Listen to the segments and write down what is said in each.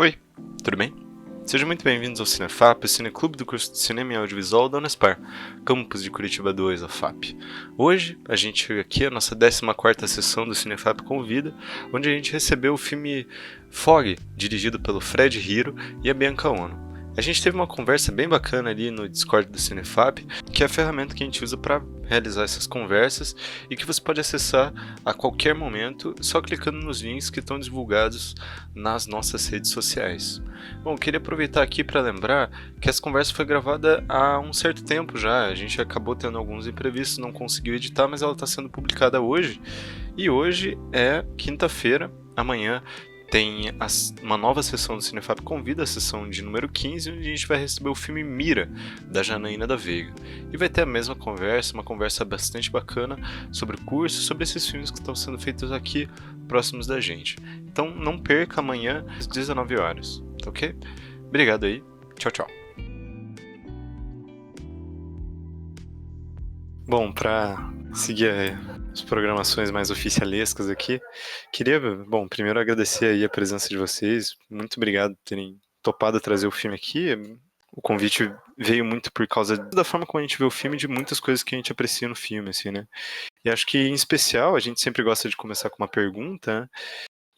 Oi, tudo bem? Sejam muito bem-vindos ao Cinefap, o cineclube do curso de Cinema e Audiovisual da Unespar, campus de Curitiba 2, a FAP. Hoje, a gente chega aqui à nossa 14ª sessão do Cinefap Convida, onde a gente recebeu o filme Fog, dirigido pelo Fred Hiro e a Bianca Ono. A gente teve uma conversa bem bacana ali no Discord do Cinefap, que é a ferramenta que a gente usa para realizar essas conversas e que você pode acessar a qualquer momento só clicando nos links que estão divulgados nas nossas redes sociais. Bom, queria aproveitar aqui para lembrar que essa conversa foi gravada há um certo tempo já. A gente acabou tendo alguns imprevistos, não conseguiu editar, mas ela está sendo publicada hoje. E hoje é quinta-feira, amanhã tem uma nova sessão do Cinefap Convida, a sessão de número 15, onde a gente vai receber o filme Mira, da Janaína da Veiga. E vai ter a mesma conversa, uma conversa bastante bacana sobre o curso, sobre esses filmes que estão sendo feitos aqui, próximos da gente. Então não perca amanhã, às 19 horas, tá ok? Obrigado aí, tchau, tchau. Bom, para seguir as programações mais oficialescas aqui, queria, bom, primeiro agradecer aí a presença de vocês. Muito obrigado por terem topado trazer o filme aqui. O convite veio muito por causa da forma como a gente vê o filme e de muitas coisas que a gente aprecia no filme, assim, né? E acho que, em especial, a gente sempre gosta de começar com uma pergunta, né?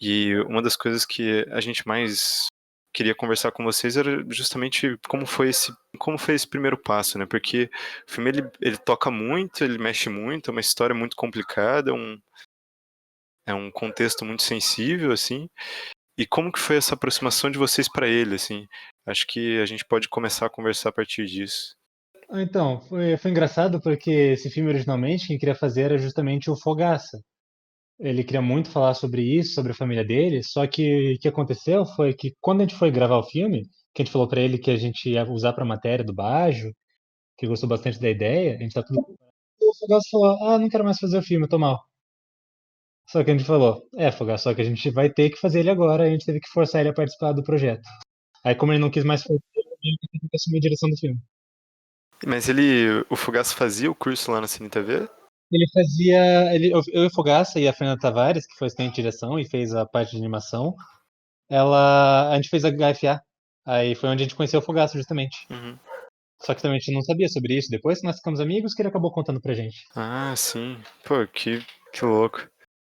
E uma das coisas que a gente mais queria conversar com vocês era justamente como foi esse primeiro passo, né? Porque o filme ele toca muito, ele mexe muito, é uma história muito complicada, é um contexto muito sensível, assim. E como que foi essa aproximação de vocês para ele, assim? Acho que a gente pode começar a conversar a partir disso. Então, foi engraçado porque esse filme originalmente quem queria fazer era justamente o Fogaça. Ele queria muito falar sobre isso, sobre a família dele, só que o que aconteceu foi que quando a gente foi gravar o filme, que a gente falou pra ele que a gente ia usar pra matéria do Bajo, que gostou bastante da ideia, a gente tá tudo. O Fogaça falou: Ah, não quero mais fazer o filme, eu tô mal. Só que a gente falou: Fogaça, só que a gente vai ter que fazer ele agora, a gente teve que forçar ele a participar do projeto. Aí, como ele não quis mais fazer, eu tive que assumir a direção do filme. Mas o Fogaça fazia o curso lá na CineTV? Ele fazia. Eu e o Fogaça e a Fernanda Tavares, que foi assistente de direção e fez a parte de animação, a gente fez a HFA. Aí foi onde a gente conheceu o Fogaça, justamente. Uhum. Só que também a gente não sabia sobre isso. Depois que nós ficamos amigos, que ele acabou contando pra gente. Ah, sim. Pô, que louco.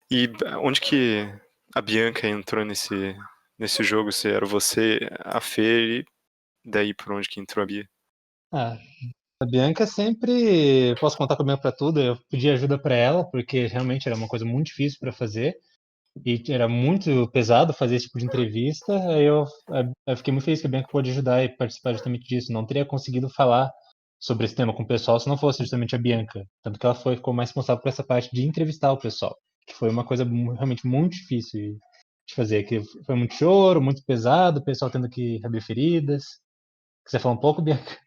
E onde que a Bianca entrou nesse jogo? Se era você, a Fê, e daí por onde que entrou a Bia? Ah, a Bianca sempre. Posso contar com a Bianca pra tudo. Eu pedi ajuda pra ela, porque realmente era uma coisa muito difícil pra fazer. E era muito pesado fazer esse tipo de entrevista. Eu fiquei muito feliz que a Bianca pôde ajudar e participar justamente disso. Não teria conseguido falar sobre esse tema com o pessoal se não fosse justamente a Bianca. Tanto que ela ficou mais responsável por essa parte de entrevistar o pessoal, que foi uma coisa realmente muito difícil de fazer. Que foi muito choro, muito pesado, o pessoal tendo que reabrir feridas. Você falou um pouco, Bianca?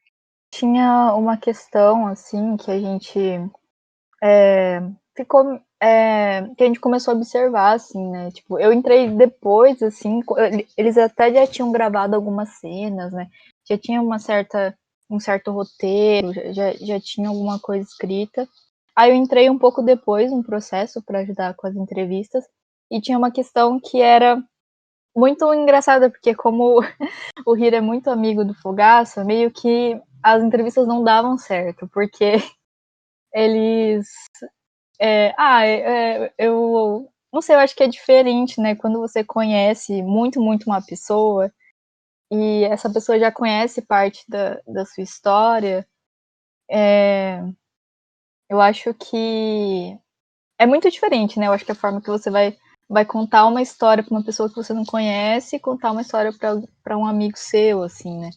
Tinha uma questão, assim, que a gente ficou. Que a gente começou a observar, assim, né? Tipo, eu entrei depois, assim, eles até já tinham gravado algumas cenas, né? Já tinha um certo roteiro, já tinha alguma coisa escrita. Aí eu entrei um pouco depois no processo para ajudar com as entrevistas, e tinha uma questão que era muito engraçada, porque como o Hiro é muito amigo do Fogaça, meio que as entrevistas não davam certo, porque eles. Eu não sei, eu acho que é diferente, né? Quando você conhece muito, muito uma pessoa e essa pessoa já conhece parte da sua história, eu acho que é muito diferente, né? Eu acho que a forma que você vai contar uma história para uma pessoa que você não conhece e contar uma história para um amigo seu, assim, né?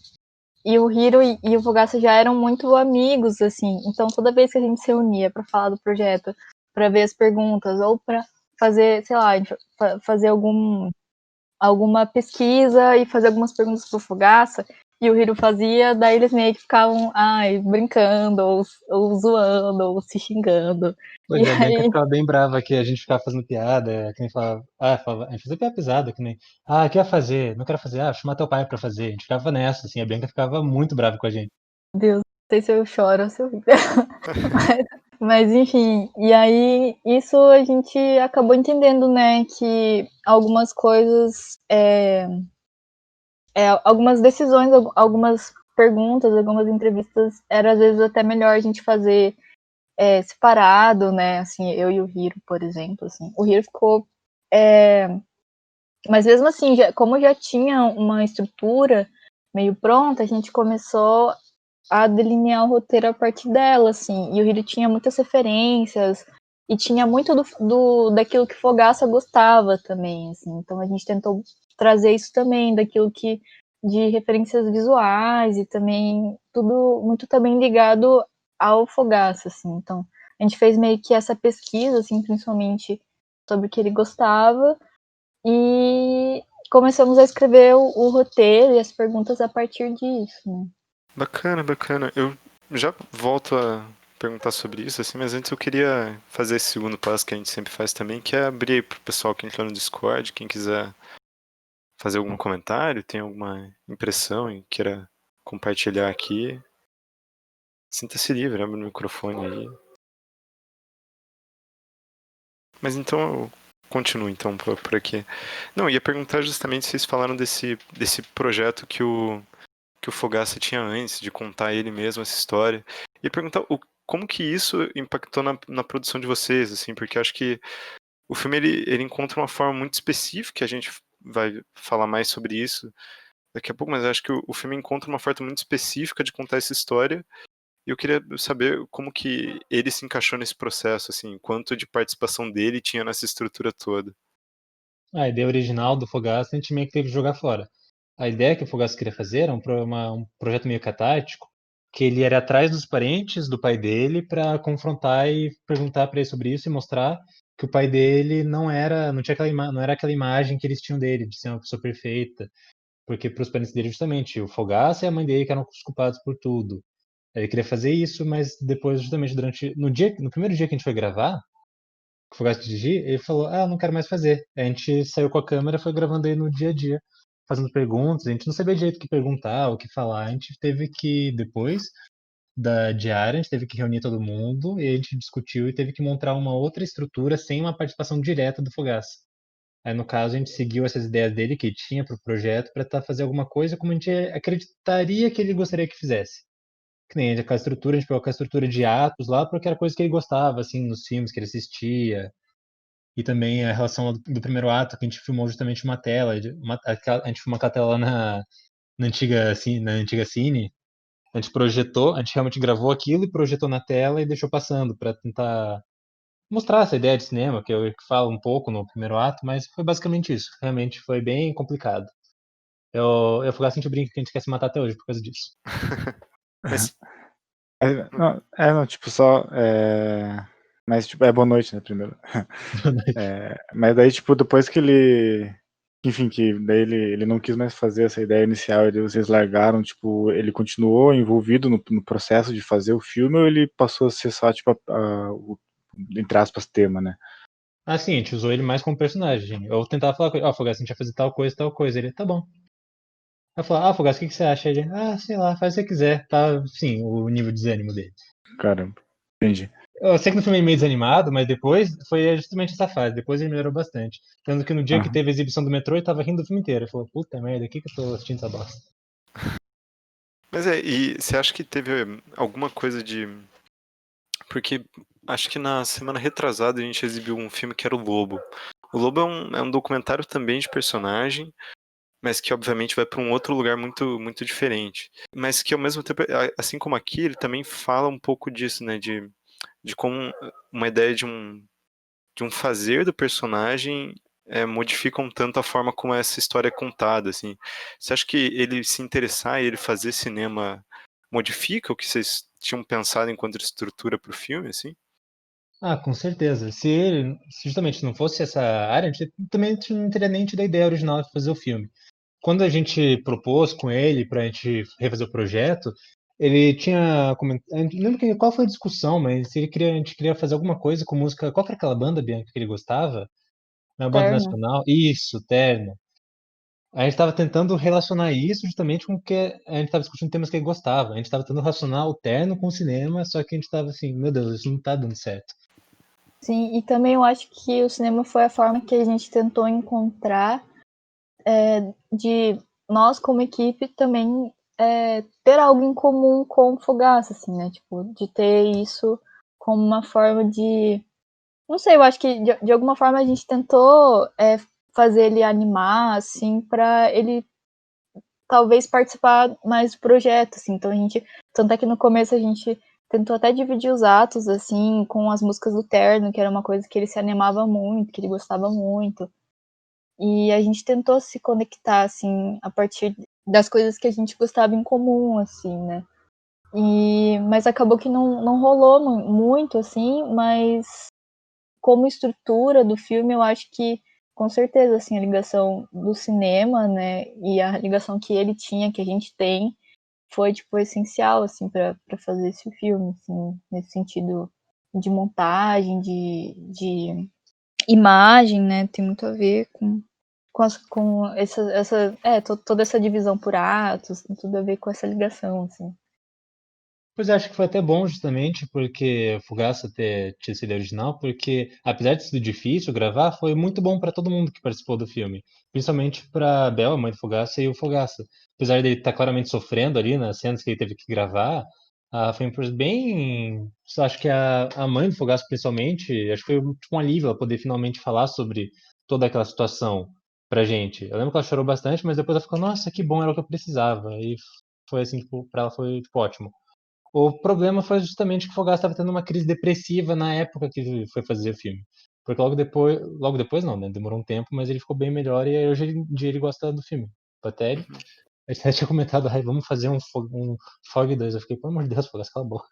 E o Hiro e o Fogaça já eram muito amigos, assim. Então, toda vez que a gente se reunia para falar do projeto, para ver as perguntas, ou para fazer, sei lá, fazer alguma pesquisa e fazer algumas perguntas pro Fogaça, e o Hiro fazia, daí eles meio que ficavam, brincando, ou zoando, ou se xingando. Pois E é, a Bianca aí, ficava bem brava que a gente ficava fazendo piada, que nem falava, a gente fazia piada pesada, que nem, o que ia fazer? Não quero fazer, chama teu pai pra fazer. A gente ficava nessa, assim, a Bianca ficava muito brava com a gente. Deus, não sei se eu choro ou se eu rio. Mas enfim, e aí isso a gente acabou entendendo, né, que algumas coisas algumas decisões, algumas perguntas, algumas entrevistas, era às vezes até melhor a gente fazer separado, né? Assim, eu e o Hiro, por exemplo, assim. O Hiro ficou... Mas mesmo assim, como já tinha uma estrutura meio pronta, a gente começou a delinear o roteiro a partir dela, assim. E o Hiro tinha muitas referências e tinha muito daquilo que Fogaça gostava também, assim. Então a gente tentou trazer isso também, daquilo que de referências visuais e também tudo muito também ligado ao Fogaça, assim. Então a gente fez meio que essa pesquisa, assim, principalmente sobre o que ele gostava e começamos a escrever o roteiro e as perguntas a partir disso, né? Bacana, bacana. Eu já volto a perguntar sobre isso, assim, mas antes eu queria fazer esse segundo passo que a gente sempre faz também, que é abrir aí pro pessoal que entrou no Discord, quem quiser fazer algum comentário, tem alguma impressão e queira compartilhar aqui, sinta-se livre, abre o microfone aí. Mas então eu continuo então por aqui. Não, ia perguntar justamente se vocês falaram desse projeto que o Fogaça tinha antes, de contar ele mesmo essa história. E perguntar como que isso impactou na produção de vocês, assim, porque eu acho que o filme ele encontra uma forma muito específica, a gente vai falar mais sobre isso daqui a pouco, mas eu acho que o filme encontra uma forma muito específica de contar essa história. E eu queria saber como que ele se encaixou nesse processo, assim, quanto de participação dele tinha nessa estrutura toda. A ideia original do Fogaça a gente meio que teve que jogar fora. A ideia que o Fogaça queria fazer era um projeto meio catártico, que ele era atrás dos parentes do pai dele para confrontar e perguntar para ele sobre isso e mostrar que o pai dele não tinha não era aquela imagem que eles tinham dele, de ser uma pessoa perfeita, porque para os parentes dele justamente o Fogaça e a mãe dele que eram os culpados por tudo. Ele queria fazer isso, mas depois justamente no primeiro dia que a gente foi gravar, que o Fogaça dirigir, ele falou, não quero mais fazer. A gente saiu com a câmera e foi gravando aí no dia a dia, fazendo perguntas, a gente não sabia direito o que perguntar, o que falar, a gente teve que, depois da diária, a gente teve que reunir todo mundo, e a gente discutiu e teve que montar uma outra estrutura sem uma participação direta do Fogaça. Aí, no caso, a gente seguiu essas ideias dele que tinha para o projeto para fazer alguma coisa como a gente acreditaria que ele gostaria que fizesse. Que nem aquela estrutura, a gente pegou aquela estrutura de atos lá, porque era coisa que ele gostava, assim, nos filmes que ele assistia. E também a relação do primeiro ato, que a gente filmou justamente uma tela. A gente filmou aquela tela lá na antiga Cine. A gente projetou, a gente realmente gravou aquilo e projetou na tela e deixou passando para tentar mostrar essa ideia de cinema, que eu falo um pouco no primeiro ato, mas foi basicamente isso. Realmente foi bem complicado. Eu Fogaça, a gente brinca que a gente quer se matar até hoje por causa disso. Mas, Não, tipo, só. Mas, tipo, boa noite, né, primeiro. Mas daí, tipo, depois que ele. Enfim, que daí ele não quis mais fazer essa ideia inicial, vocês largaram, tipo, ele continuou envolvido no processo de fazer o filme ou ele passou a ser só, tipo, o, entre aspas, tema, né? Sim, a gente usou ele mais como personagem. Eu tentava falar com ele, Fogaça, a gente vai fazer tal coisa, tal coisa. Ele, tá bom. Eu falava, Fogaça, o que você acha? Ele, sei lá, faz o que você quiser. Tá, sim, o nível de desânimo dele. Caramba, entendi. Eu sei que no filme é meio desanimado, mas depois foi justamente essa fase. Depois ele melhorou bastante. Tanto que no dia que Aham. teve a exibição do metrô, ele tava rindo do filme inteiro. Ele falou, puta merda, o que eu tô assistindo essa bosta? mas e você acha que teve alguma coisa de. Porque acho que na semana retrasada a gente exibiu um filme que era o Lobo. O Lobo é um documentário também de personagem, mas que obviamente vai para um outro lugar muito, muito diferente. Mas que ao mesmo tempo, assim como aqui, ele também fala um pouco disso, né? De como uma ideia de um fazer do personagem modifica um tanto a forma como essa história é contada, assim. Você acha que ele se interessar e ele fazer cinema modifica o que vocês tinham pensado enquanto estrutura para o filme, assim? Com certeza. Se justamente não fosse essa área, a gente também não teria nem tido a ideia original de fazer o filme. Quando a gente propôs com ele pra gente refazer o projeto, ele tinha comentado, eu não lembro qual foi a discussão, mas a gente queria fazer alguma coisa com música, qual que era aquela banda, Bianca, que ele gostava? Uma banda Terno. nacional? Isso, Terno. A gente estava tentando relacionar isso justamente com o que a gente estava discutindo temas que ele gostava. A gente estava tentando relacionar o terno com o cinema, só que a gente estava assim, meu Deus, isso não está dando certo. Sim, e também eu acho que o cinema foi a forma que a gente tentou encontrar de nós, como equipe, também ter algo em comum com o Fogaça, assim, né? Tipo, de ter isso como uma forma de... Não sei, eu acho que de alguma forma a gente tentou fazer ele animar, assim, pra ele talvez participar mais do projeto, assim. Então tanto é que no começo a gente tentou até dividir os atos, assim, com as músicas do Terno, que era uma coisa que ele se animava muito, que ele gostava muito. E a gente tentou se conectar, assim, a partir das coisas que a gente gostava em comum, assim, né? Mas acabou que não rolou muito, assim, mas como estrutura do filme, eu acho que, com certeza, assim, a ligação do cinema, né, e a ligação que ele tinha, que a gente tem, foi, tipo, essencial, assim, para fazer esse filme, assim, nesse sentido de montagem, de imagem, né, tem muito a ver com toda essa divisão por atos, tem tudo a ver com essa ligação, assim. Pois eu acho que foi até bom justamente porque o Fogaça ter tido essa ideia original, porque apesar de ser difícil gravar, foi muito bom para todo mundo que participou do filme, principalmente para Bel, a mãe do Fogaça, e o Fogaça. Apesar dele estar claramente sofrendo ali nas cenas que ele teve que gravar, foi uma coisa bem, acho que a mãe do Fogaça principalmente, acho que foi tipo um alívio ela poder finalmente falar sobre toda aquela situação pra gente. Eu lembro que ela chorou bastante, mas depois ela ficou, nossa, que bom, era o que eu precisava. E foi assim, tipo, para ela foi tipo ótimo. O problema foi justamente que o Fogaça estava tendo uma crise depressiva na época que foi fazer o filme. Porque logo depois não, né? Demorou um tempo, mas ele ficou bem melhor e hoje em dia ele gosta do filme. Até ele até tinha comentado, ai, vamos fazer um Fog 2. Eu fiquei, pelo amor de Deus, Fogaça, cala a boca.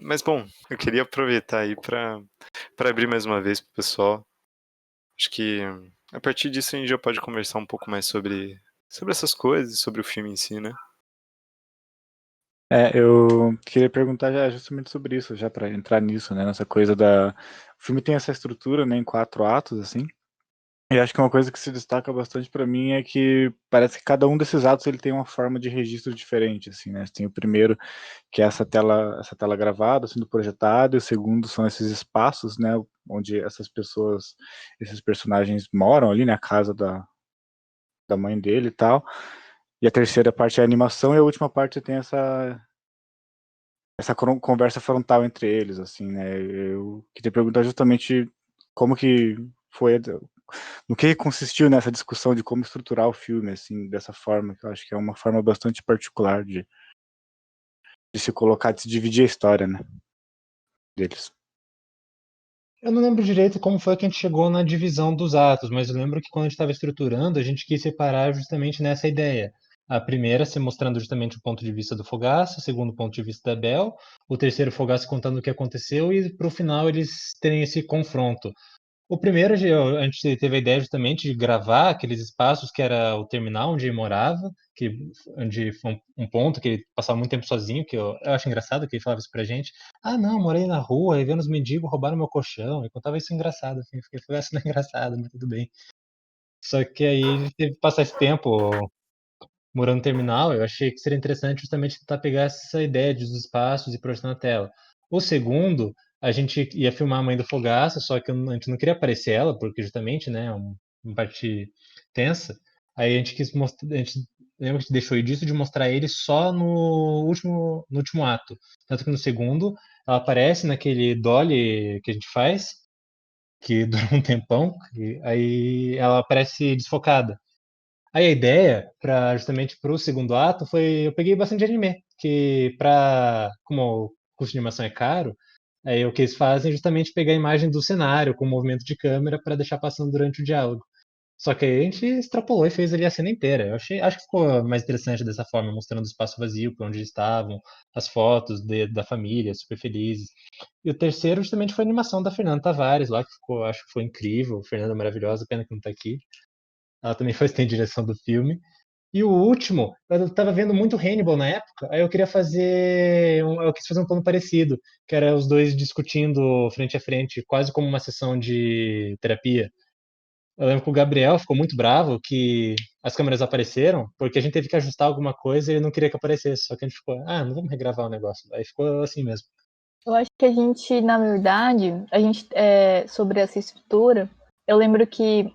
Mas bom, eu queria aproveitar aí para abrir mais uma vez pro pessoal. Acho que a partir disso a gente já pode conversar um pouco mais sobre essas coisas, sobre o filme em si, né? Eu queria perguntar já justamente sobre isso, já para entrar nisso, né? Nessa coisa da. O filme tem essa estrutura, né, em 4 atos, assim. E acho que uma coisa que se destaca bastante para mim é que parece que cada um desses atos ele tem uma forma de registro diferente, assim, né? Tem o primeiro, que é essa tela gravada, sendo projetada, e o segundo são esses espaços, né, onde essas pessoas, esses personagens moram ali, na casa da mãe dele e tal. E a terceira parte é a animação, e a última parte tem essa conversa frontal entre eles, assim, né? Eu queria perguntar justamente como que foi, no que consistiu nessa discussão de como estruturar o filme, assim, dessa forma, que eu acho que é uma forma bastante particular de se colocar, de se dividir a história, né, deles. Eu não lembro direito como foi que a gente chegou na divisão dos atos, mas eu lembro que quando a gente estava estruturando, a gente quis separar justamente nessa ideia. A primeira, se mostrando justamente o ponto de vista do Fogaça, o segundo, o ponto de vista da Bel, o terceiro, o Fogaça contando o que aconteceu, e para o final eles terem esse confronto. O primeiro, a gente teve a ideia justamente de gravar aqueles espaços que era o terminal onde ele morava, onde foi um ponto que ele passava muito tempo sozinho, que eu acho engraçado que ele falava isso pra gente. Ah, não, morei na rua, e vendo os mendigos roubaram meu colchão. Eu contava isso engraçado, assim, eu fiquei, isso não é engraçado, mas tudo bem. Só que aí ele teve que passar esse tempo morando no terminal, eu achei que seria interessante justamente tentar pegar essa ideia dos espaços e projetar na tela. O segundo, a gente ia filmar a mãe do Fogaça, só que a gente não queria aparecer ela, porque justamente, né, uma parte tensa. Aí a gente quis mostrar, a gente lembra que deixou disso de mostrar ele só no último ato. Tanto que no segundo, ela aparece naquele dolly que a gente faz, que dura um tempão, e aí ela aparece desfocada. Aí a ideia, justamente para o segundo ato, foi eu peguei bastante anime, que como o custo de animação é caro, aí o que eles fazem é justamente pegar a imagem do cenário com o movimento de câmera para deixar passando durante o diálogo. Só que aí a gente extrapolou e fez ali a cena inteira. Acho que ficou mais interessante dessa forma, mostrando o espaço vazio, por onde eles estavam, as fotos da família, super felizes. E o terceiro justamente foi a animação da Fernanda Tavares lá, que acho que foi incrível. Fernanda maravilhosa, pena que não está aqui. Ela também foi assistente de direção do filme. E o último, eu tava vendo muito Hannibal na época, aí eu queria eu quis fazer um plano parecido, que era os dois discutindo frente a frente, quase como uma sessão de terapia. Eu lembro que o Gabriel ficou muito bravo que as câmeras apareceram, porque a gente teve que ajustar alguma coisa e ele não queria que aparecesse, só que a gente ficou, não vamos regravar o negócio. Aí ficou assim mesmo. Eu acho que a gente, na verdade, sobre essa estrutura, eu lembro que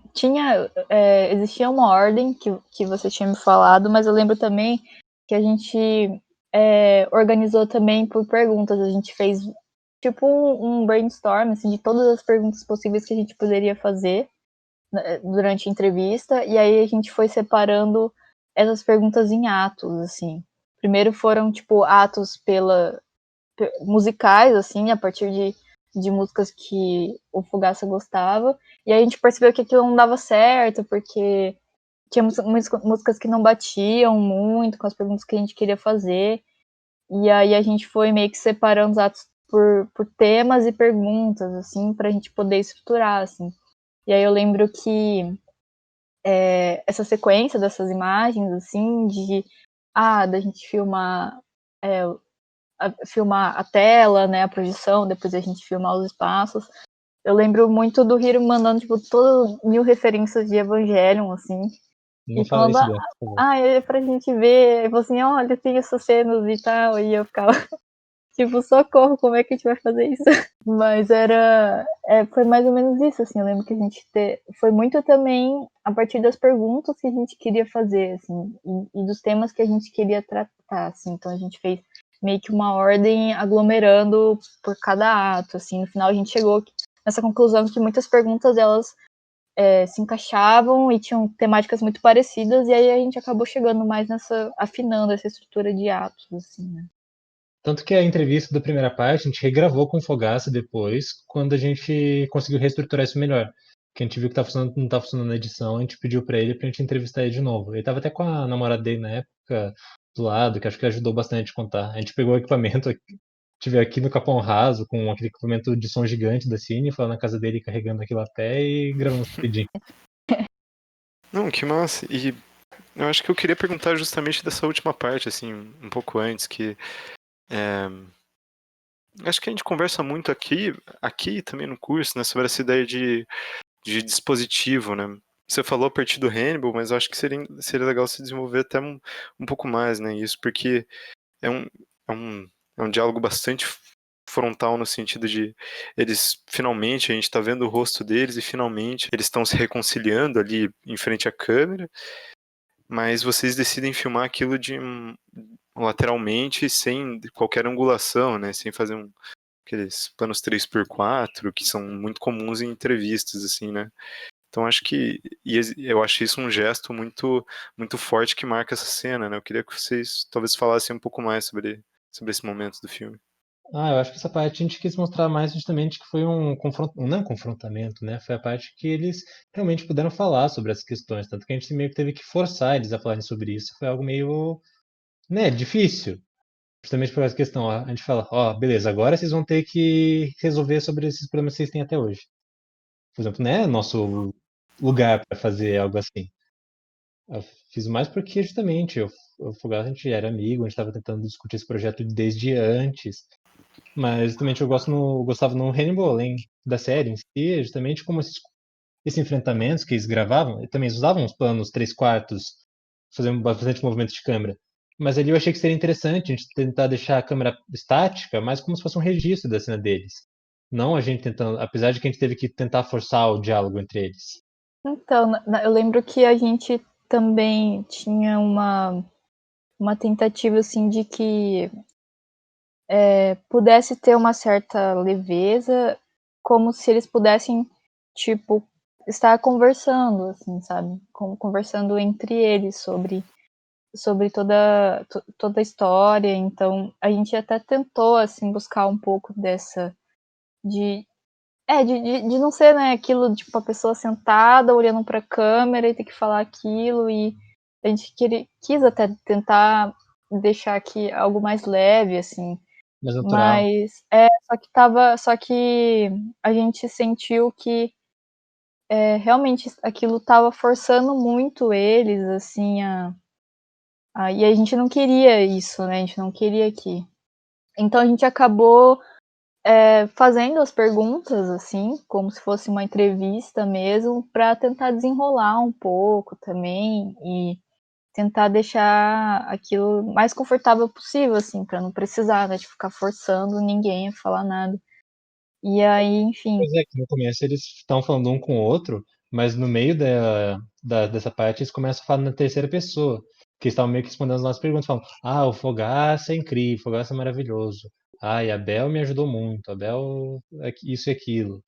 existia uma ordem que você tinha me falado, mas eu lembro também que a gente organizou também por perguntas. A gente fez tipo um brainstorm assim, de todas as perguntas possíveis que a gente poderia fazer durante a entrevista, e aí a gente foi separando essas perguntas em atos, assim. Primeiro foram, tipo, atos musicais, assim, a partir de músicas que o Fogaça gostava, e aí a gente percebeu que aquilo não dava certo, porque tinha músicas que não batiam muito com as perguntas que a gente queria fazer, e aí a gente foi meio que separando os atos por temas e perguntas, assim, pra gente poder estruturar, assim. E aí eu lembro que essa sequência dessas imagens, assim, da gente filmar a tela, né, a projeção, depois a gente filmar os espaços. Eu lembro muito do Hiro mandando, tipo, todas 1000 referências de Evangelion, assim, Não e fala falando, isso, Bianca, por favor. é pra gente ver. Aí falou assim, olha, tem essas cenas e tal, e eu ficava, tipo, socorro, como é que a gente vai fazer isso? Mas foi mais ou menos isso, assim, eu lembro que a gente foi muito também a partir das perguntas que a gente queria fazer, assim, e dos temas que a gente queria tratar, assim, então a gente fez meio que uma ordem aglomerando por cada ato, assim, no final a gente chegou nessa conclusão que muitas perguntas, elas se encaixavam e tinham temáticas muito parecidas, e aí a gente acabou chegando mais afinando essa estrutura de atos, assim, né. Tanto que a entrevista da primeira parte a gente regravou com o Fogaça depois, quando a gente conseguiu reestruturar isso melhor. Que a gente viu que não tá funcionando na edição, a gente pediu pra gente entrevistar ele de novo. Ele tava até com a namorada dele na época do lado, que acho que ajudou bastante a contar. A gente pegou o equipamento, tive aqui no Capão Raso, com aquele equipamento de som gigante da Cine, foi lá na casa dele carregando aquilo a pé e gravando rapidinho. Não, que massa. E eu acho que eu queria perguntar justamente dessa última parte, assim, um pouco antes, que acho que a gente conversa muito aqui também no curso, né, sobre essa ideia de dispositivo, né? Você falou a partir do Hannibal, mas eu acho que seria legal se desenvolver até um pouco mais, né, isso, porque é um, é um, é um diálogo bastante frontal no sentido de finalmente, a gente tá vendo o rosto deles e finalmente eles estão se reconciliando ali em frente à câmera, mas vocês decidem filmar aquilo lateralmente, sem qualquer angulação, né, sem fazer aqueles planos 3x4 que são muito comuns em entrevistas, assim, né. Então acho que eu acho isso um gesto muito muito forte que marca essa cena, né. Eu queria que vocês talvez falassem um pouco mais sobre esse momento do filme. Eu acho que essa parte a gente quis mostrar mais justamente que foi um não um confrontamento, né? Foi a parte que eles realmente puderam falar sobre as questões, tanto que a gente meio que teve que forçar eles a falarem sobre isso. Foi algo meio, né, difícil. Justamente por essa questão, a gente fala, beleza, agora vocês vão ter que resolver sobre esses problemas que vocês têm até hoje. Por exemplo, né, nosso lugar para fazer algo assim. Eu fiz mais porque justamente o Fogaça, a gente era amigo, a gente estava tentando discutir esse projeto desde antes. Mas justamente gostava no Hannibal, além da série em si, justamente como esses enfrentamentos que eles gravavam, e também eles usavam os planos 3/4, fazendo bastante movimento de câmera. Mas ali eu achei que seria interessante a gente tentar deixar a câmera estática, mas como se fosse um registro da cena deles. Não a gente tentando, apesar de que a gente teve que tentar forçar o diálogo entre eles. Então, eu lembro que a gente também tinha uma tentativa, assim, de que pudesse ter uma certa leveza, como se eles pudessem, tipo, estar conversando, assim, sabe? Conversando entre eles sobre toda a história. Então, a gente até tentou, assim, buscar um pouco de de não ser, né, aquilo, tipo, a pessoa sentada olhando para a câmera e ter que falar aquilo, e a gente quis até tentar deixar aqui algo mais leve, assim, Mais natural. mas só que a gente sentiu que realmente aquilo estava forçando muito eles, assim, e a gente não queria isso, né, a gente não queria que. Então a gente acabou fazendo as perguntas, assim, como se fosse uma entrevista mesmo, para tentar desenrolar um pouco também e tentar deixar aquilo mais confortável possível, assim, para não precisar, né, de ficar forçando ninguém a falar nada. E aí, enfim, Pois é, que no começo eles estão falando um com o outro, mas no meio dessa parte eles começam a falar na terceira pessoa. Que eles estavam meio que respondendo as nossas perguntas, falando, o Fogaça é incrível, o Fogaça é maravilhoso. E a Bel me ajudou muito, a Bel isso e aquilo.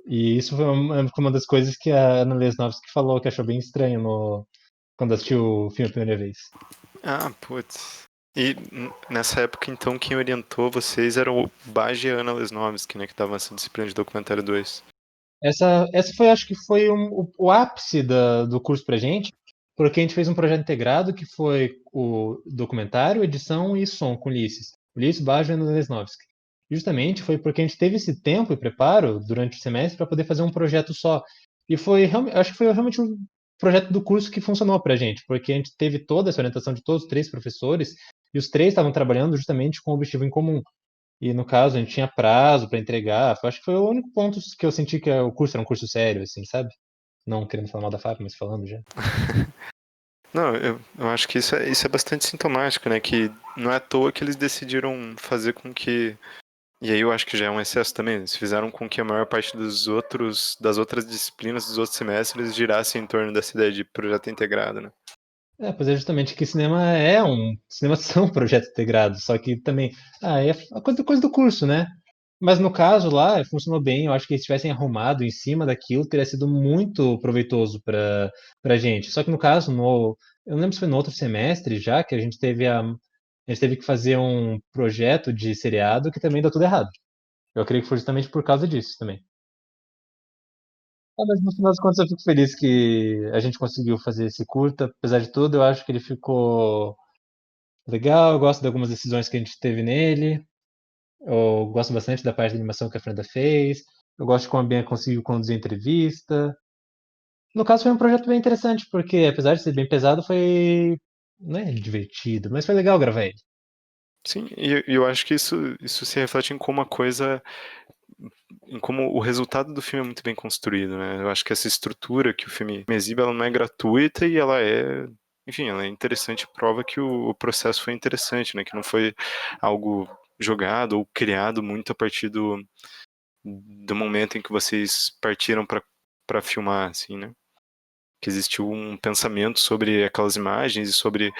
E isso foi uma das coisas que a Ana Lesnovski falou, que achou bem estranho quando assistiu o filme a primeira vez. Ah, putz. E nessa época, então, quem orientou vocês era o Bage e a Ana Lesnovski, né? Que davam essa disciplina de documentário 2. Essa foi, acho que foi o ápice do curso pra gente, porque a gente fez um projeto integrado que foi o documentário, edição e som com Ulisses. Ulisses Baggio e Ana Lesnovski. Justamente foi porque a gente teve esse tempo e preparo durante o semestre para poder fazer um projeto só. E acho que foi realmente um projeto do curso que funcionou pra gente, porque a gente teve toda essa orientação de todos os 3 professores, e os 3 estavam trabalhando justamente com um objetivo em comum. E no caso, a gente tinha prazo para entregar. Acho que foi o único ponto que eu senti que o curso era um curso sério, assim, sabe? Não querendo falar mal da FAP, mas falando já. Não, eu acho que isso é bastante sintomático, né? Que não é à toa que eles decidiram fazer com que. E aí eu acho que já é um excesso também. Eles fizeram com que a maior parte das outras disciplinas, dos outros semestres, girassem em torno dessa ideia de projeto integrado, né? Pois é justamente que cinema são projetos integrados, só que também, é a coisa do curso, né? Mas no caso lá, funcionou bem, eu acho que se tivessem arrumado em cima daquilo, teria sido muito proveitoso pra gente. Só que no caso, eu não lembro se foi no outro semestre já, que a gente teve que fazer um projeto de seriado que também deu tudo errado. Eu creio que foi justamente por causa disso também. Mas no final das contas eu fico feliz que a gente conseguiu fazer esse curta. Apesar de tudo, eu acho que ele ficou legal. Eu gosto de algumas decisões que a gente teve nele. Eu gosto bastante da parte da animação que a Fernanda fez. Eu gosto de como a Bianca conseguiu conduzir a entrevista. No caso, foi um projeto bem interessante, porque apesar de ser bem pesado, foi. Não é divertido, mas foi legal gravar ele. Sim, e eu acho que isso se reflete em como a coisa. Em como o resultado do filme é muito bem construído, né? Eu acho que essa estrutura que o filme exibe, ela não é gratuita e ela é. Enfim, ela é interessante, prova que o processo foi interessante, né? Que não foi algo jogado ou criado muito a partir do momento em que vocês partiram para filmar, assim, né? Que existiu um pensamento sobre aquelas imagens e sobre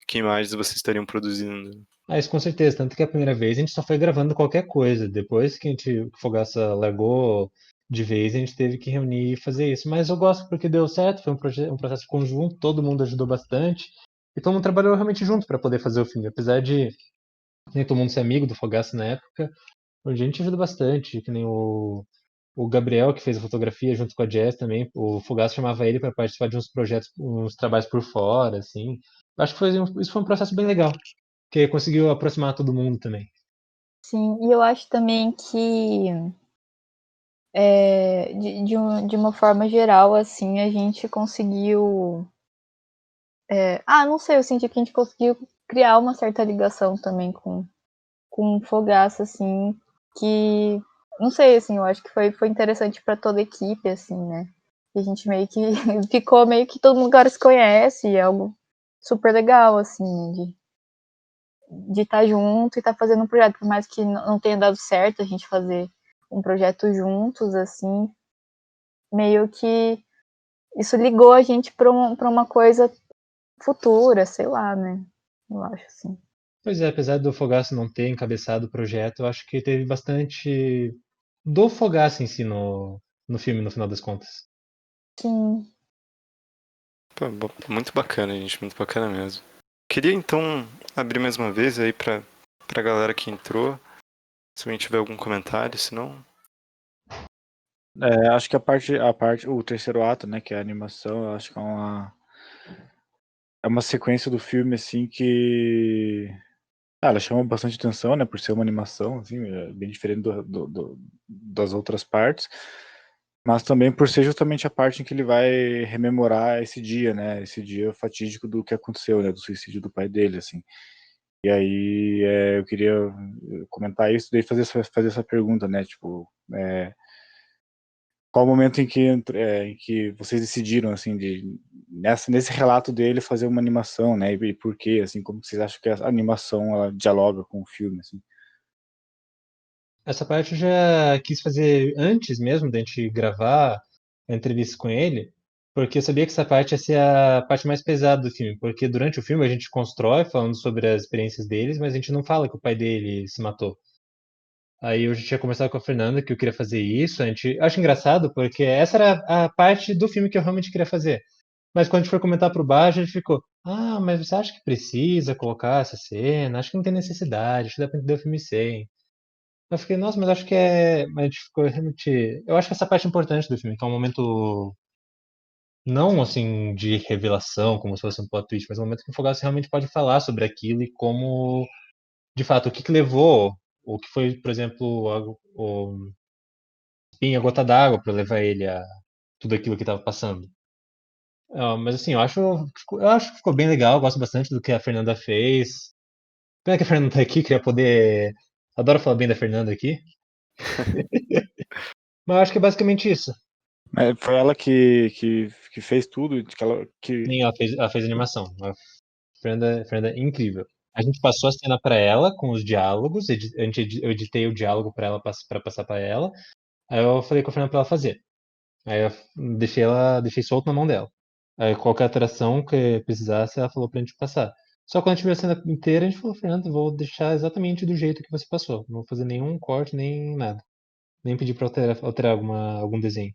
que imagens vocês estariam produzindo. Isso com certeza. Tanto que a primeira vez a gente só foi gravando qualquer coisa. Depois que que o Fogaça largou de vez, a gente teve que reunir e fazer isso. Mas eu gosto porque deu certo, foi um processo conjunto, todo mundo ajudou bastante. E todo mundo trabalhou realmente junto para poder fazer o filme. Apesar de nem todo mundo ser amigo do Fogaça na época, a gente ajuda bastante. Que nem o Gabriel, que fez a fotografia junto com a Jess também. O Fogaça chamava ele para participar de uns projetos, uns trabalhos por fora, assim. Acho que isso foi um processo bem legal que conseguiu aproximar todo mundo também. sim, e eu acho também que de uma forma geral, assim, a gente conseguiu. Não sei, eu senti que a gente conseguiu criar uma certa ligação também com o Fogaça, assim, que. Não sei, assim, eu acho que foi interessante para toda a equipe, assim, né? E a gente meio que ficou meio que todo mundo agora se conhece, e é algo super legal, assim, de estar junto e estar fazendo um projeto, por mais que não tenha dado certo a gente fazer um projeto juntos, assim, meio que isso ligou a gente para uma coisa futura, sei lá, né? Eu acho assim. Pois é, apesar do Fogaça não ter encabeçado o projeto, eu acho que teve bastante do Fogaça em si no filme, no final das contas. Sim. Pô, muito bacana, gente, muito bacana mesmo. Queria então abrir mais uma vez aí pra galera que entrou, se alguém tiver algum comentário, senão. Acho que o terceiro ato, né, que é a animação, eu acho que é uma sequência do filme, assim, que ela chama bastante atenção, né, por ser uma animação, assim, bem diferente das outras partes, mas também por ser justamente a parte em que ele vai rememorar esse dia, né, esse dia fatídico do que aconteceu, né, do suicídio do pai dele, assim. E aí eu queria comentar isso, daí fazer essa pergunta, né, tipo, qual o momento em que vocês decidiram, assim, nesse relato dele fazer uma animação, né, e por quê, assim, como vocês acham que a animação ela dialoga com o filme, assim? Essa parte eu já quis fazer antes mesmo da gente gravar a entrevista com ele, porque eu sabia que essa parte ia ser a parte mais pesada do filme, porque durante o filme a gente constrói falando sobre as experiências deles, mas a gente não fala que o pai dele se matou. Aí eu já tinha conversado com a Fernanda que eu queria fazer isso. Eu acho engraçado porque essa era a parte do filme que eu realmente queria fazer. Mas quando a gente foi comentar pro baixo, ele ficou: Ah, mas você acha que precisa colocar essa cena? Acho que não tem necessidade, acho que dá pra entender o filme sem. Eu fiquei, nossa, mas acho que é. Mas a gente ficou realmente. Eu acho que essa parte é importante do filme, que é um momento não assim de revelação, como se fosse um plot twist, mas um momento que o Fogaça realmente pode falar sobre aquilo e como, de fato, o que levou, o que foi, por exemplo, o a gota d'água para levar ele a tudo aquilo que estava passando. Mas assim, eu acho que ficou bem legal, eu gosto bastante do que a Fernanda fez. Pena que a Fernanda tá aqui, queria poder. Adoro falar bem da Fernanda aqui. Mas eu acho que é basicamente isso. Foi ela que fez tudo, Sim, ela fez animação. A Fernanda é incrível. A gente passou a cena pra ela com os diálogos, eu editei o diálogo pra ela pra passar pra ela. Aí eu falei com a Fernanda pra ela fazer. Aí eu deixei solto na mão dela. Aí qualquer alteração que precisasse, ela falou pra gente passar. Só quando a gente viu a cena inteira, a gente falou, Fernanda, vou deixar exatamente do jeito que você passou. Não vou fazer nenhum corte, nem nada. Nem pedir pra alterar algum desenho.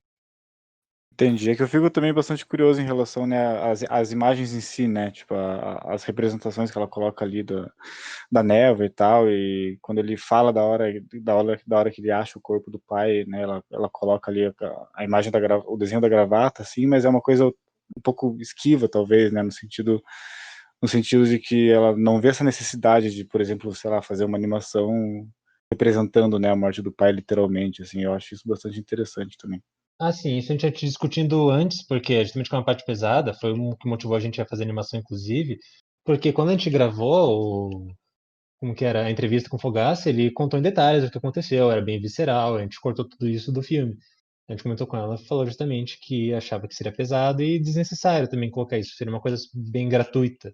Entendi. É que eu fico também bastante curioso em relação, né, às imagens em si, né? Tipo, as representações que ela coloca ali da névoa e tal, e quando ele fala da hora que ele acha o corpo do pai, né? Ela coloca ali a imagem o desenho da gravata, assim, mas é uma coisa um pouco esquiva, talvez, né? No sentido de que ela não vê essa necessidade de, por exemplo, sei lá, fazer uma animação representando, né, a morte do pai, literalmente, assim. Eu acho isso bastante interessante também. Ah, sim, isso a gente já tinha discutindo antes, porque justamente com uma parte pesada, foi o que motivou a gente a fazer animação, inclusive, porque quando a gente gravou como que era, a entrevista com o Fogaça, ele contou em detalhes o que aconteceu, era bem visceral, a gente cortou tudo isso do filme. A gente comentou com ela, falou justamente que achava que seria pesado e desnecessário também colocar isso, seria uma coisa bem gratuita.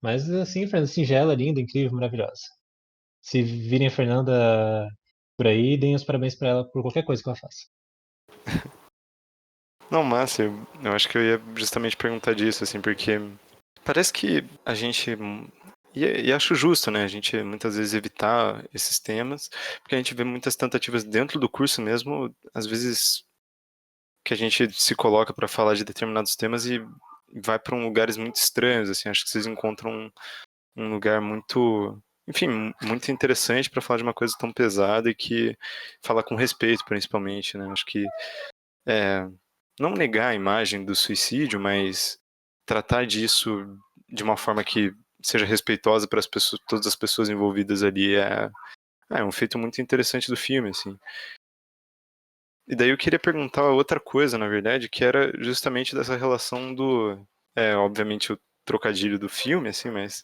Mas assim, Fernanda, singela, linda, incrível, maravilhosa. Se virem a Fernanda por aí, deem os parabéns pra ela por qualquer coisa que ela faça. Não, massa, eu acho que eu ia justamente perguntar disso, assim, porque parece que a gente. E acho justo, né? A gente muitas vezes evitar esses temas, porque a gente vê muitas tentativas dentro do curso mesmo, às vezes que a gente se coloca para falar de determinados temas e vai para lugares muito estranhos, assim. Acho que vocês encontram um lugar muito, enfim, muito interessante para falar de uma coisa tão pesada e que fala com respeito, principalmente, né? Acho que não negar a imagem do suicídio, mas tratar disso de uma forma que seja respeitosa para as pessoas, todas as pessoas envolvidas ali é um feito muito interessante do filme, assim. E daí eu queria perguntar outra coisa, na verdade, que era justamente dessa relação obviamente o trocadilho do filme, assim, mas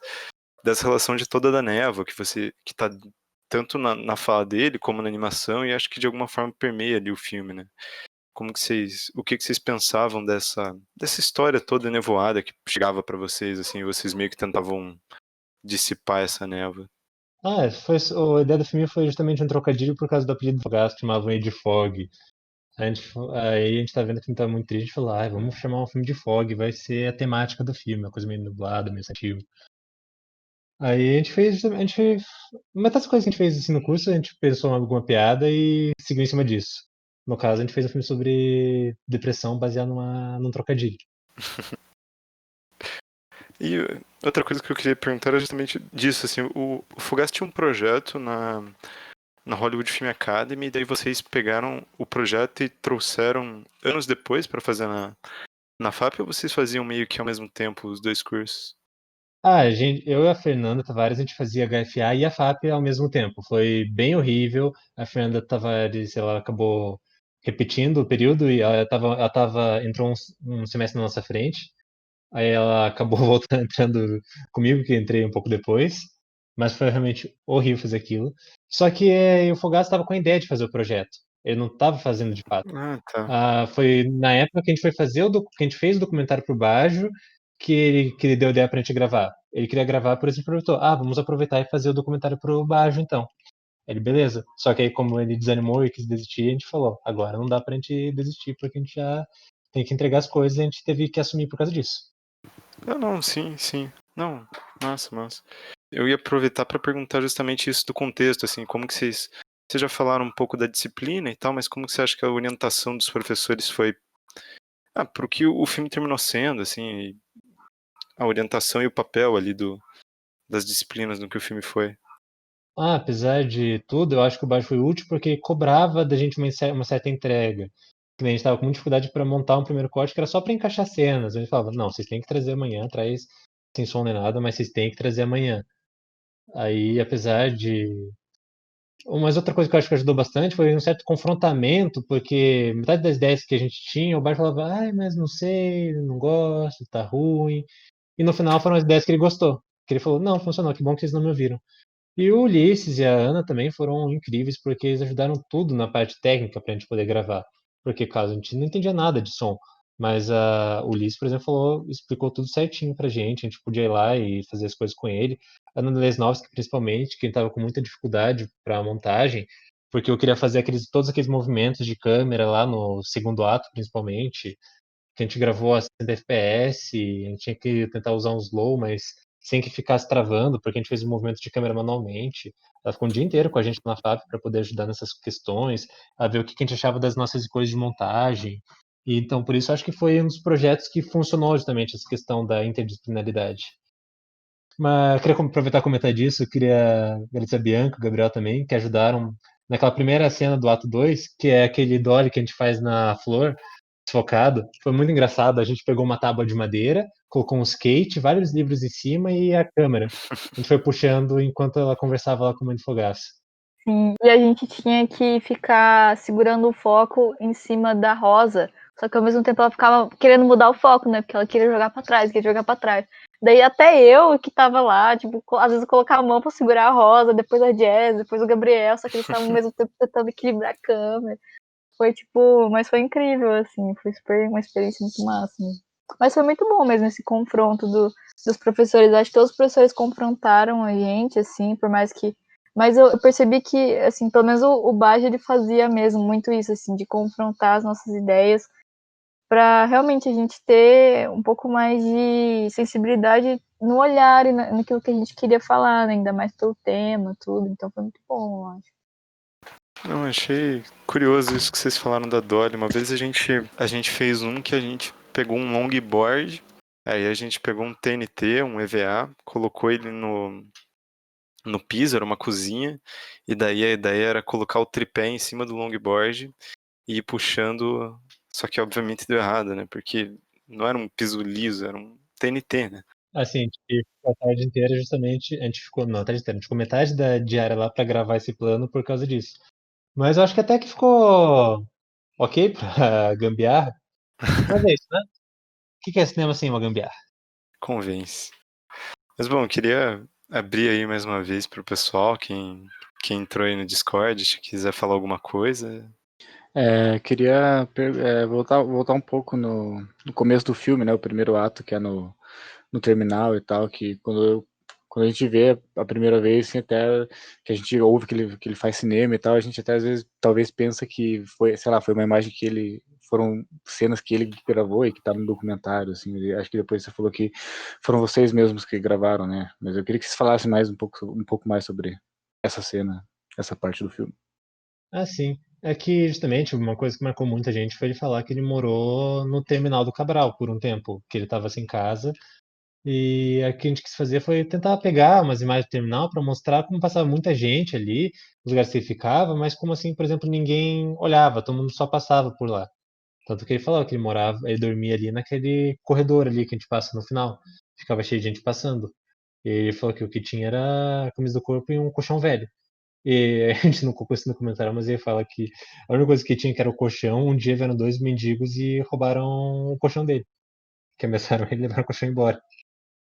dessa relação de toda da névoa, que tá tanto na fala dele como na animação e acho que de alguma forma permeia ali o filme, né? O que que vocês pensavam dessa história toda nevoada que chegava pra vocês, assim, e vocês meio que tentavam dissipar essa névoa? A ideia do filme foi justamente um trocadilho por causa do apelido do Fogaça, que chamavam ele de Fog. Aí a gente tá vendo que o filme tá muito triste, a gente falou, vamos chamar um filme de Fog, vai ser a temática do filme, uma coisa meio nublada, meio sensitiva. Aí a gente fez, metade das coisas que a gente fez assim no curso, a gente pensou em alguma piada e seguiu em cima disso. No caso, a gente fez um filme sobre depressão baseado num trocadilho. E outra coisa que eu queria perguntar era justamente disso, assim, o Fogaça tinha um projeto na Hollywood Film Academy, e daí vocês pegaram o projeto e trouxeram anos depois pra fazer na FAP, ou vocês faziam meio que ao mesmo tempo os dois cursos? Eu e a Fernanda Tavares, a gente fazia HFA e a FAP ao mesmo tempo. Foi bem horrível. A Fernanda Tavares, ela acabou repetindo o período e entrou um semestre na nossa frente. Aí ela acabou voltando, entrando comigo, que entrei um pouco depois. Mas foi realmente horrível fazer aquilo. Só que o Fogaça estava com a ideia de fazer o projeto. Ele não estava fazendo de fato. Ah, tá. Foi na época que a gente foi que a gente fez o documentário pro Bajo que ele deu ideia pra gente gravar. Ele queria gravar, por isso a gente aproveitou. Vamos aproveitar e fazer o documentário pro Bajo, então. Ele, beleza. Só que aí, como ele desanimou e quis desistir, a gente falou, agora não dá pra gente desistir, porque a gente já tem que entregar as coisas e a gente teve que assumir por causa disso. Não, sim, sim. Não, massa. Eu ia aproveitar para perguntar justamente isso do contexto, assim, como que vocês já falaram um pouco da disciplina e tal, mas como que você acha que a orientação dos professores foi, pro que o filme terminou sendo, assim, e a orientação e o papel ali das disciplinas no que o filme foi? Apesar de tudo, eu acho que o Baixo foi útil porque cobrava da gente uma certa entrega. Que nem a gente tava com muita dificuldade para montar um primeiro corte que era só para encaixar cenas. A gente falava, não, vocês têm que trazer amanhã, traz sem som nem nada, mas vocês têm que trazer amanhã. Aí, apesar de. Mas outra coisa que eu acho que ajudou bastante foi um certo confrontamento, porque metade das ideias que a gente tinha, o Baixo falava, ai, mas não sei, não gosto, tá ruim. E no final foram as ideias que ele gostou. Que ele falou, não, funcionou, que bom que vocês não me ouviram. E o Ulisses e a Ana também foram incríveis porque eles ajudaram tudo na parte técnica para a gente poder gravar. Porque, caso a gente não entendia nada de som, mas o Ulisses, por exemplo, explicou tudo certinho pra gente, a gente podia ir lá e fazer as coisas com ele. A Ana Lesnovski, principalmente, que estava com muita dificuldade para a montagem, porque eu queria fazer todos aqueles movimentos de câmera lá no segundo ato, principalmente, que a gente gravou a 60 FPS, a gente tinha que tentar usar um slow, mas sem que ficasse travando, porque a gente fez o movimento de câmera manualmente. Ela ficou um dia inteiro com a gente na FAP para poder ajudar nessas questões, a ver o que a gente achava das nossas coisas de montagem. E então, por isso, acho que foi um dos projetos que funcionou justamente essa questão da interdisciplinaridade. Mas queria aproveitar e comentar disso, eu queria agradecer a Bianca, o Gabriel também, que ajudaram naquela primeira cena do ato 2, que é aquele dolly que a gente faz na flor, desfocado. Foi muito engraçado, a gente pegou uma tábua de madeira, colocou um skate, vários livros em cima e a câmera. A gente foi puxando enquanto ela conversava lá com o Mãe de Fogaça. Sim, e a gente tinha que ficar segurando o foco em cima da Rosa. Só que ao mesmo tempo ela ficava querendo mudar o foco, né? Porque ela queria jogar pra trás, queria jogar pra trás. Daí até eu que tava lá, tipo, às vezes eu colocava a mão pra segurar a Rosa, depois a Jazz, depois o Gabriel, só que eles estavam ao mesmo tempo tentando equilibrar a câmera. Foi tipo, mas foi incrível, assim, foi super uma experiência muito massa. Mesmo. Mas foi muito bom mesmo esse confronto dos professores. Acho que todos os professores confrontaram a gente, assim, por mais que. Mas eu percebi que, assim, pelo menos o Baja, ele fazia mesmo muito isso, assim, de confrontar as nossas ideias para realmente a gente ter um pouco mais de sensibilidade no olhar e naquilo que a gente queria falar, né? Ainda mais pelo tema, tudo. Então foi muito bom, eu acho. Não, achei curioso isso que vocês falaram da Dolly. Uma vez a gente fez um que a gente pegou um longboard, aí a gente pegou um TNT, um EVA, colocou ele no piso, era uma cozinha, e daí a ideia era colocar o tripé em cima do longboard e ir puxando, só que obviamente deu errado, né? Porque não era um piso liso, era um TNT, né? Assim, a gente ficou a tarde inteira justamente. A gente ficou. Não, a tarde inteira. A gente ficou metade da diária lá pra gravar esse plano por causa disso. Mas eu acho que até que ficou ok pra gambiarra. Mas é isso, né? O que é cinema sem uma gambiarra? Convence. Mas bom, eu queria abrir aí mais uma vez pro pessoal, quem entrou aí no Discord, se quiser falar alguma coisa. Queria voltar um pouco no começo do filme, né? O primeiro ato, que é no terminal e tal, que quando a gente vê a primeira vez, assim, até que a gente ouve que ele faz cinema e tal, a gente até às vezes talvez pensa que foi, sei lá, foi uma imagem foram cenas que ele gravou e que tá no documentário, assim, acho que depois você falou que foram vocês mesmos que gravaram, né? Mas eu queria que vocês falassem um pouco mais sobre essa cena, essa parte do filme. Ah, sim. É que justamente uma coisa que marcou muita gente foi ele falar que ele morou no terminal do Cabral por um tempo, que ele estava sem casa. E o que a gente quis fazer foi tentar pegar umas imagens do terminal para mostrar como passava muita gente ali, os lugares que ele ficava, mas como assim, por exemplo, ninguém olhava, todo mundo só passava por lá. Tanto que ele falou que ele morava, ele dormia ali naquele corredor ali que a gente passa no final. Ficava cheio de gente passando. E ele falou que o que tinha era a camisa do corpo e um colchão velho. E a gente não colocou isso no comentário, mas ele fala que a única coisa que tinha que era o colchão. Um dia vieram dois mendigos e roubaram o colchão dele. Que ameaçaram ele e levaram o colchão embora.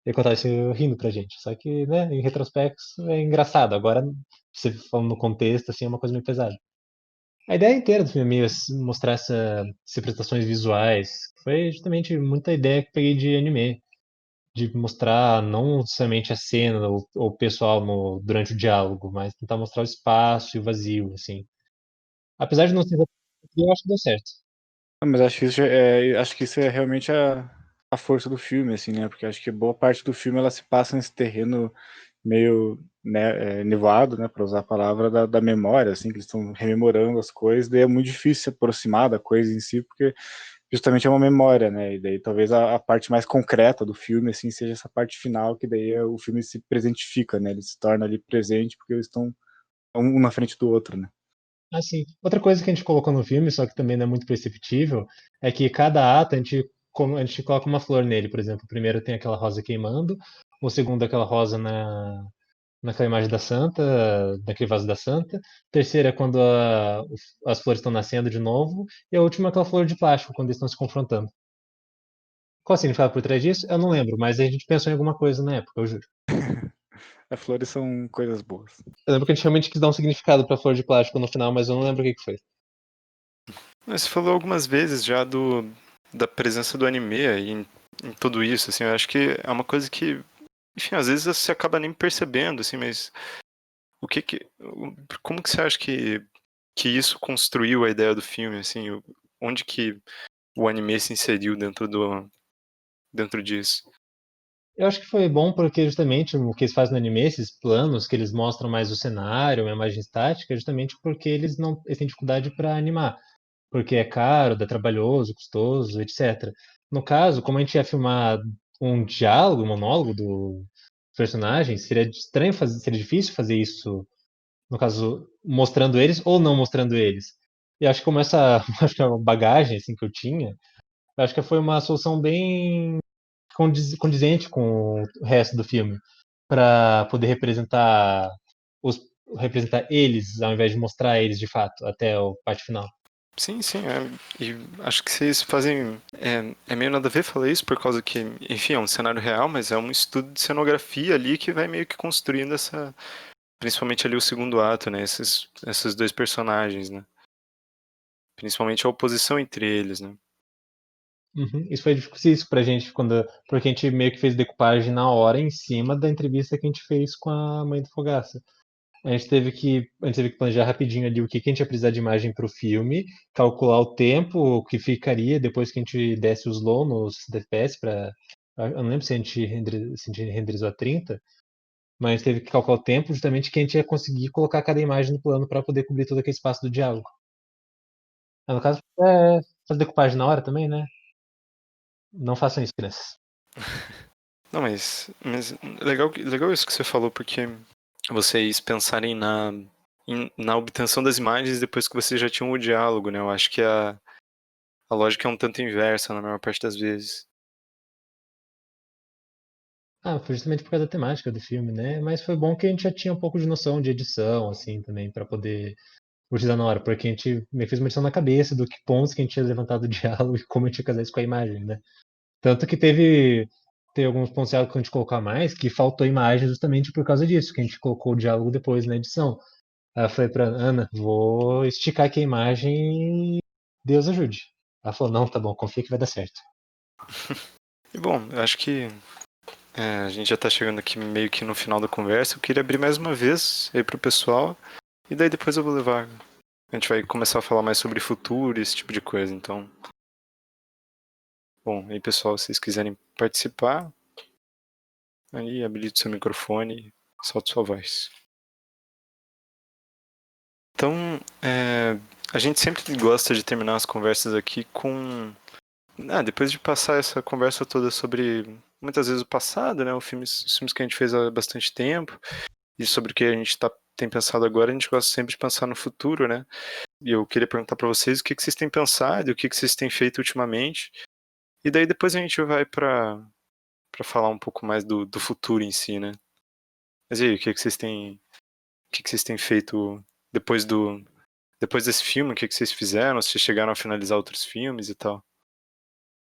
Ele contava isso rindo pra gente. Só que, né, em retrospecto, é engraçado. Agora, você falando no contexto, assim, é uma coisa meio pesada. A ideia inteira do filme é meio mostrar essas representações visuais. Foi justamente muita ideia que eu peguei de anime. de mostrar não somente a cena ou o pessoal durante o diálogo, mas tentar mostrar o espaço e o vazio, assim. Apesar de não ser, eu acho que deu certo. Mas acho que isso é realmente a força do filme, assim, né? Porque acho que boa parte do filme ela se passa nesse terreno meio, né, nevoado, né, para usar a palavra da memória, assim, que eles estão rememorando as coisas, daí é muito difícil se aproximar da coisa em si, porque justamente é uma memória, né? E daí talvez a parte mais concreta do filme, assim, seja essa parte final, que daí o filme se presentifica, né? Ele se torna ali presente porque eles estão um na frente do outro, né? Assim, outra coisa que a gente colocou no filme, só que também não é muito perceptível, é que cada ato a gente coloca uma flor nele, por exemplo. O primeiro tem aquela rosa queimando, o segundo aquela rosa naquela imagem da Santa, naquele vaso da Santa. O terceiro é quando as flores estão nascendo de novo, e a última é aquela flor de plástico, quando eles estão se confrontando. Qual o significado por trás disso? Eu não lembro, mas a gente pensou em alguma coisa na época, eu juro. As flores são coisas boas. Eu lembro que a gente realmente quis dar um significado pra flor de plástico no final, mas eu não lembro o que foi. Mas você falou algumas vezes já da presença do anime aí em tudo isso, assim, eu acho que é uma coisa que, enfim, às vezes você acaba nem percebendo, assim, mas como que você acha que isso construiu a ideia do filme, assim, onde que o anime se inseriu dentro disso? Eu acho que foi bom porque justamente o que eles fazem no anime, esses planos que eles mostram mais o cenário, uma imagem estática, é justamente porque eles têm dificuldade para animar, porque é caro, dá trabalhoso, custoso, etc. No caso, como a gente ia filmar um diálogo, um monólogo do personagem, seria estranho fazer, seria difícil fazer isso, no caso, mostrando eles ou não mostrando eles. E acho que como essa, acho que é uma bagagem assim que eu tinha, eu acho que foi uma solução bem condizente com o resto do filme, para poder os representar eles ao invés de mostrar eles de fato até o parte final. Sim, sim, e acho que vocês fazem. É meio nada a ver falar isso, por causa que, enfim, é um cenário real, mas é um estudo de cenografia ali que vai meio que construindo essa. Principalmente ali o segundo ato, né? Esses dois personagens, né? Principalmente a oposição entre eles, né? Uhum. Isso foi difícil pra gente porque a gente meio que fez decupagem na hora em cima da entrevista que a gente fez com a mãe do Fogaça. A gente teve que planejar rapidinho ali o que a gente ia precisar de imagem para o filme, calcular o tempo que ficaria depois que a gente desse o slow nos FPS para. Eu não lembro se a gente renderizou a 30, mas a gente teve que calcular o tempo justamente que a gente ia conseguir colocar cada imagem no plano para poder cobrir todo aquele espaço do diálogo. No caso, fazer decupagem na hora também, né? Não façam isso, crianças. Não, mas legal isso que você falou, porque vocês pensarem na obtenção das imagens depois que vocês já tinham o diálogo, né? Eu acho que a lógica é um tanto inversa na maior parte das vezes. Ah, foi justamente por causa da temática do filme, né? Mas foi bom que a gente já tinha um pouco de noção de edição, assim, também, para poder utilizar na hora, porque a gente meio que fez uma edição na cabeça do que pontos que a gente tinha levantado do diálogo e como a gente ia casar isso com a imagem, né? Tanto que teve alguns pontos de diálogo que a gente colocou a mais que faltou imagem justamente por causa disso, que a gente colocou o diálogo depois na edição. Aí eu falei pra Ana, vou esticar aqui a imagem e Deus ajude. Ela falou, não, tá bom, confia que vai dar certo. E bom, eu acho que a gente já tá chegando aqui meio que no final da conversa. Eu queria abrir mais uma vez aí pro pessoal. E daí depois eu vou levar. A gente vai começar a falar mais sobre futuro e esse tipo de coisa. Então, bom, aí pessoal, se vocês quiserem participar, aí habilite seu microfone e solte sua voz. Então, a gente sempre gosta de terminar as conversas aqui com. Depois de passar essa conversa toda sobre muitas vezes o passado, né? Os filmes que a gente fez há bastante tempo, e sobre o que a gente tem pensado agora, a gente gosta sempre de pensar no futuro, né? E eu queria perguntar para vocês o que vocês têm pensado, o que vocês têm feito ultimamente. E daí depois a gente vai para falar um pouco mais do futuro em si, né? Mas e aí, o que vocês têm feito depois depois desse filme? O que vocês fizeram? Se chegaram a finalizar outros filmes e tal?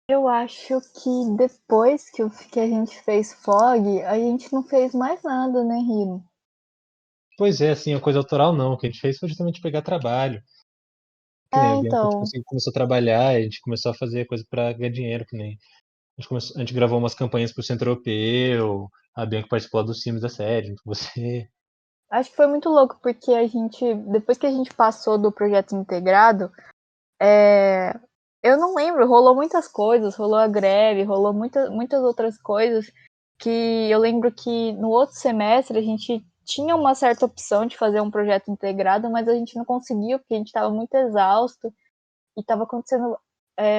Eu acho que depois que a gente fez Fog, a gente não fez mais nada, né, Hiro? Pois é, assim, a coisa autoral não, o que a gente fez foi justamente pegar trabalho. Que nem a Bianca, tipo Então. assim, começou a trabalhar, a gente começou a fazer coisa pra ganhar dinheiro, que nem A gente gravou umas campanhas pro Centro Europeu, a Bianca participou dos filmes da série, junto com você. Acho que foi muito louco, porque depois que a gente passou do projeto integrado, eu não lembro, rolou muitas coisas, rolou a greve, rolou muitas outras coisas, que eu lembro que no outro semestre a gente tinha uma certa opção de fazer um projeto integrado, mas a gente não conseguiu, porque a gente estava muito exausto, e estava acontecendo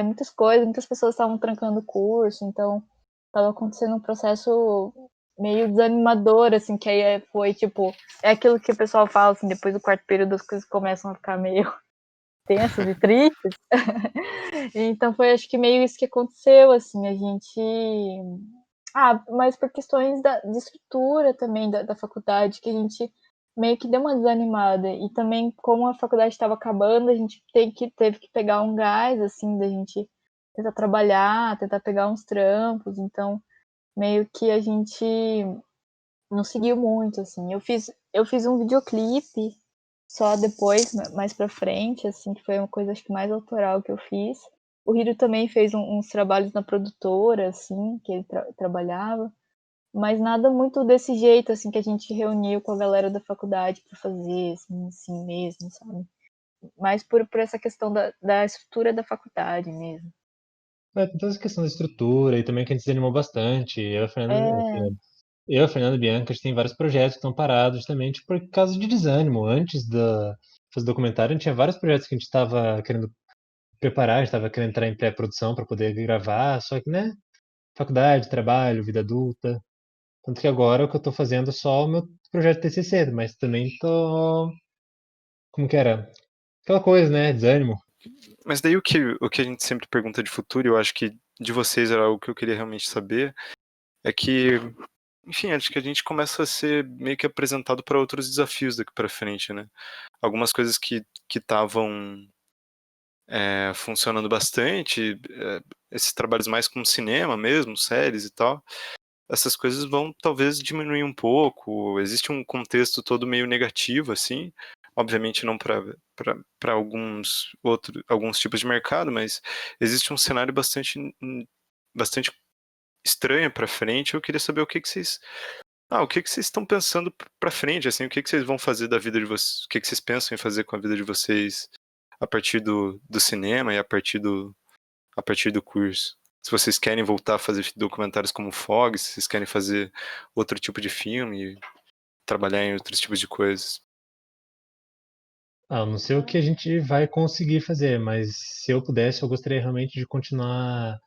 muitas coisas, muitas pessoas estavam trancando o curso, então estava acontecendo um processo meio desanimador, assim, que aí foi, tipo, é aquilo que o pessoal fala, assim, depois do quarto período as coisas começam a ficar meio tensas e tristes. Então foi, acho que meio isso que aconteceu, assim, a gente... mas por questões de estrutura também da faculdade, que a gente meio que deu uma desanimada. E também, como a faculdade estava acabando, a gente teve que pegar um gás, assim, da gente tentar trabalhar, tentar pegar uns trampos. Então, meio que a gente não seguiu muito, assim. Eu fiz um videoclipe só depois, mais pra frente, assim, que foi uma coisa, acho que mais autoral que eu fiz. O Hiro também fez uns trabalhos na produtora, assim, que ele trabalhava. Mas nada muito desse jeito, assim, que a gente reuniu com a galera da faculdade para fazer, assim mesmo, sabe? Mais por essa questão da estrutura da faculdade mesmo. Tem toda essa questão da estrutura e também que a gente se animou bastante. É, Eu, a Fernanda e a Bianca, a gente tem vários projetos que estão parados justamente por causa de desânimo. Antes da fazer documentário, a gente tinha vários projetos que a gente estava querendo preparar, a gente estava querendo entrar em pré-produção para poder gravar, só que, né, faculdade, trabalho, vida adulta. Tanto que agora o que eu tô fazendo é só o meu projeto TCC, mas também tô... Como que era? Aquela coisa, né, desânimo. Mas daí o que a gente sempre pergunta de futuro, e eu acho que de vocês era algo que eu queria realmente saber, é que, enfim, acho que a gente começa a ser meio que apresentado para outros desafios daqui para frente, né? Algumas coisas que estavam funcionando bastante, esses trabalhos mais como cinema mesmo, séries e tal, essas coisas vão talvez diminuir um pouco. Existe um contexto todo meio negativo, assim. Obviamente não para alguns tipos de mercado, mas existe um cenário bastante estranho para frente. Eu queria saber o que que vocês estão pensando para frente, assim, o que que vocês vão fazer da vida de vocês, o que que vocês pensam em fazer com a vida de vocês a partir do cinema e a partir do curso. Se vocês querem voltar a fazer documentários como Fog, se vocês querem fazer outro tipo de filme, trabalhar em outros tipos de coisas. Eu não sei o que a gente vai conseguir fazer, mas se eu pudesse, eu gostaria realmente de continuar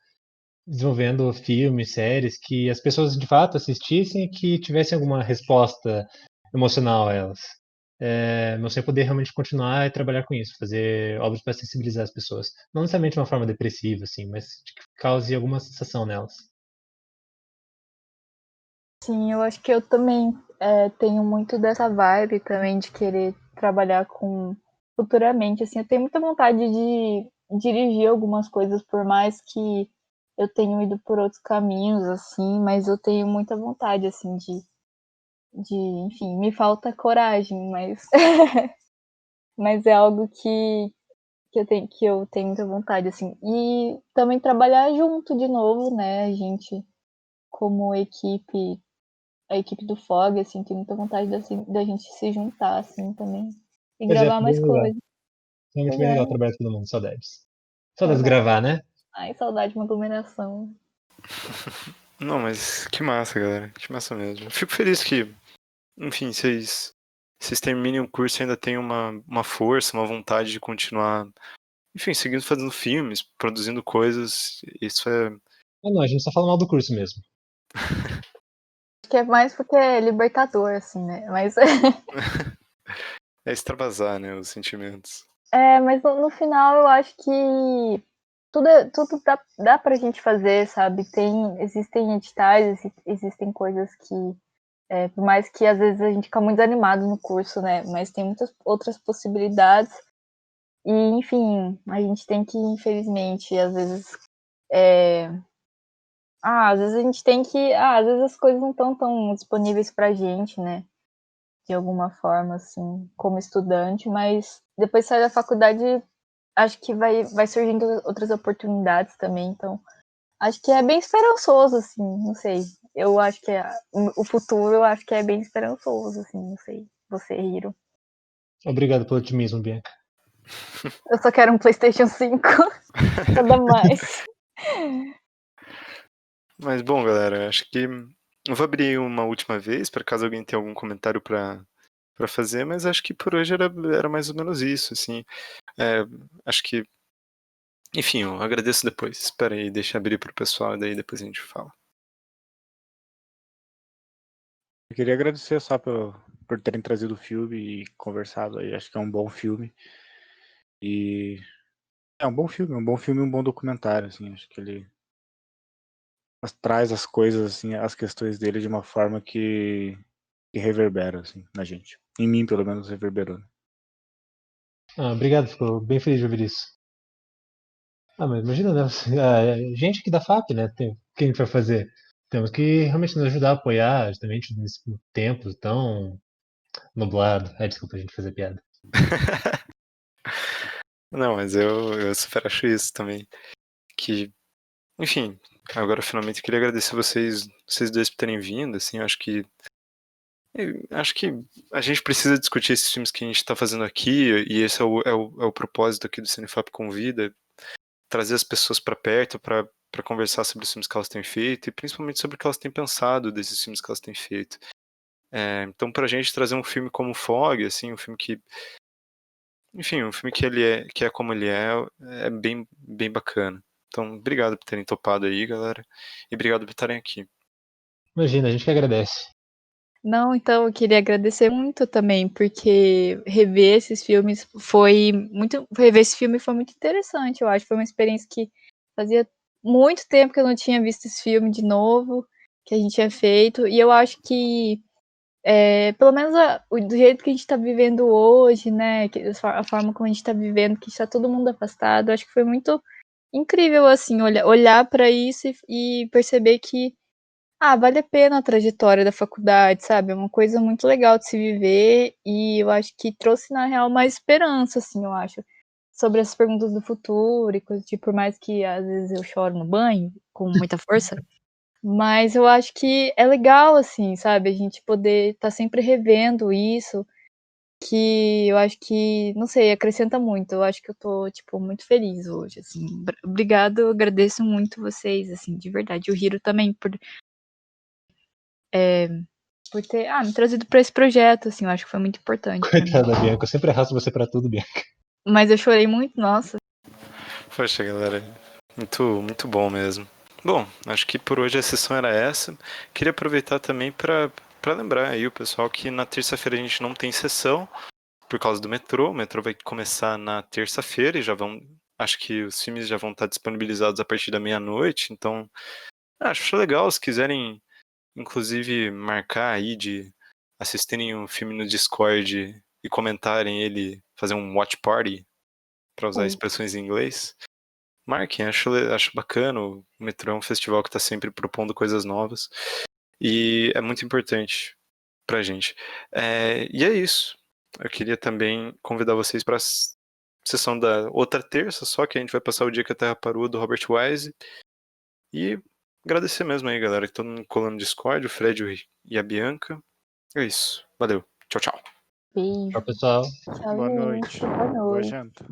desenvolvendo filmes, séries que as pessoas de fato assistissem e que tivessem alguma resposta emocional a elas. Meu sonho é poder realmente continuar e trabalhar com isso, fazer obras para sensibilizar as pessoas. Não necessariamente de uma forma depressiva, assim, mas de que cause alguma sensação nelas. sim, eu acho que eu também tenho muito dessa vibe também de querer trabalhar com futuramente, assim, eu tenho muita vontade de dirigir algumas coisas, por mais que eu tenha ido por outros caminhos, assim, mas eu tenho muita vontade, assim, enfim, me falta coragem, mas, mas é algo que eu tenho muita vontade, assim. E também trabalhar junto de novo, né? A gente, como equipe, a equipe do Fog, assim, tem muita vontade da gente se juntar, assim, também. E Pois é, gravar foi mais bem legal. coisas. Foi muito Pois bem é, legal trabalhar com todo mundo, saudades. Saudades de saudade. gravar, né? Ai, saudade de uma aglomeração. Não, mas que massa, galera. Que massa mesmo. Eu fico feliz que, enfim, vocês terminem o curso e ainda tenham uma força, uma vontade de continuar, enfim, seguindo fazendo filmes, produzindo coisas. Isso é. Não, a gente só fala mal do curso mesmo. Acho que é mais porque é libertador, assim, né? Mas, É extravasar, né, os sentimentos. mas no final eu acho que tudo dá pra gente fazer, sabe? Existem editais, existem coisas que por mais que às vezes a gente fica muito desanimado no curso, né? Mas tem muitas outras possibilidades. E, enfim, a gente tem que, infelizmente, às vezes. é, às vezes a gente tem que. Às vezes as coisas não estão tão disponíveis pra gente, né? De alguma forma, assim, como estudante, mas depois de sair da faculdade, acho que vai surgindo outras oportunidades também. Então, acho que é bem esperançoso, assim, não sei. Eu acho que o futuro, eu acho que é bem esperançoso, assim, não sei. Você, Hiro. Obrigado pelo otimismo, Bianca. Eu só quero um PlayStation 5. Nada mais. Mas bom, galera, acho que eu vou abrir uma última vez para caso alguém tenha algum comentário para fazer, mas acho que por hoje era mais ou menos isso, assim. Acho que, enfim, eu agradeço depois. Espera aí, deixa eu abrir pro pessoal e daí depois a gente fala. Eu queria agradecer só por terem trazido o filme e conversado aí. Acho que é um bom filme. E é um bom filme, e um bom documentário, assim. Acho que ele traz as coisas, assim, as questões dele de uma forma que reverbera, assim, na gente. Em mim, pelo menos, reverberou. Né? Obrigado, fico bem feliz de ouvir isso. Mas imagina, né? Gente aqui da FAP, né? O que a gente vai fazer? Temos que realmente nos ajudar a apoiar, justamente nesse tempo tão nublado. Desculpa a gente fazer piada. Não, mas eu super acho isso também. Que, enfim, agora finalmente eu queria agradecer vocês dois por terem vindo, assim, eu acho que a gente precisa discutir esses filmes que a gente está fazendo aqui, e esse é o propósito aqui do Cinefap Convida, trazer as pessoas para perto para conversar sobre os filmes que elas têm feito, e principalmente sobre o que elas têm pensado desses filmes que elas têm feito. Então, pra gente trazer um filme como Fog, assim, um filme que, enfim, um filme que é como ele é bem, bem bacana. Então, obrigado por terem topado aí, galera, e obrigado por estarem aqui. Imagina, a gente que agradece. Não, então eu queria agradecer muito também, porque rever esses filmes foi muito. Rever esse filme foi muito interessante, eu acho. Foi uma experiência que fazia muito tempo que eu não tinha visto esse filme de novo, que a gente tinha feito. E eu acho que, pelo menos do jeito que a gente está vivendo hoje, né? A forma como a gente está vivendo, que está todo mundo afastado, eu acho que foi muito incrível, assim, olhar para isso e perceber que vale a pena a trajetória da faculdade, sabe? É uma coisa muito legal de se viver e eu acho que trouxe, na real, mais esperança, assim, eu acho, sobre as perguntas do futuro e coisas tipo, por mais que às vezes eu choro no banho com muita força, mas eu acho que é legal, assim, sabe? A gente poder estar sempre revendo isso, que eu acho que, não sei, acrescenta muito. Eu acho que eu tô, tipo, muito feliz hoje, assim. Obrigado, eu agradeço muito vocês, assim, de verdade. O Hiro também, por ter me trazido para esse projeto, assim, eu acho que foi muito importante pra mim. Coitada, Bianca, eu sempre arrasto você pra tudo, Bianca. Mas eu chorei muito, nossa. Poxa, galera, muito, muito bom mesmo. Bom, acho que por hoje a sessão era essa. Queria aproveitar também para lembrar aí o pessoal que na terça-feira a gente não tem sessão por causa do metrô. O metrô vai começar na terça-feira e acho que os filmes já vão estar disponibilizados a partir da meia-noite. Então, acho legal se quiserem, inclusive, marcar aí de assistirem um filme no Discord e comentarem ele, fazer um watch party, para usar expressões em inglês. Marquem, acho bacana. O Metrô é um festival que está sempre propondo coisas novas e é muito importante pra gente. E é isso. Eu queria também convidar vocês para a sessão da outra terça, só que a gente vai passar o dia que a Terra parou, do Robert Wise. E agradecer mesmo aí, galera, que todo mundo colando no Discord, o Fred e a Bianca. É isso. Valeu. Tchau, tchau. Beijo. Tchau, pessoal. Tchau, Boa gente. noite. Boa Boa noite. janta.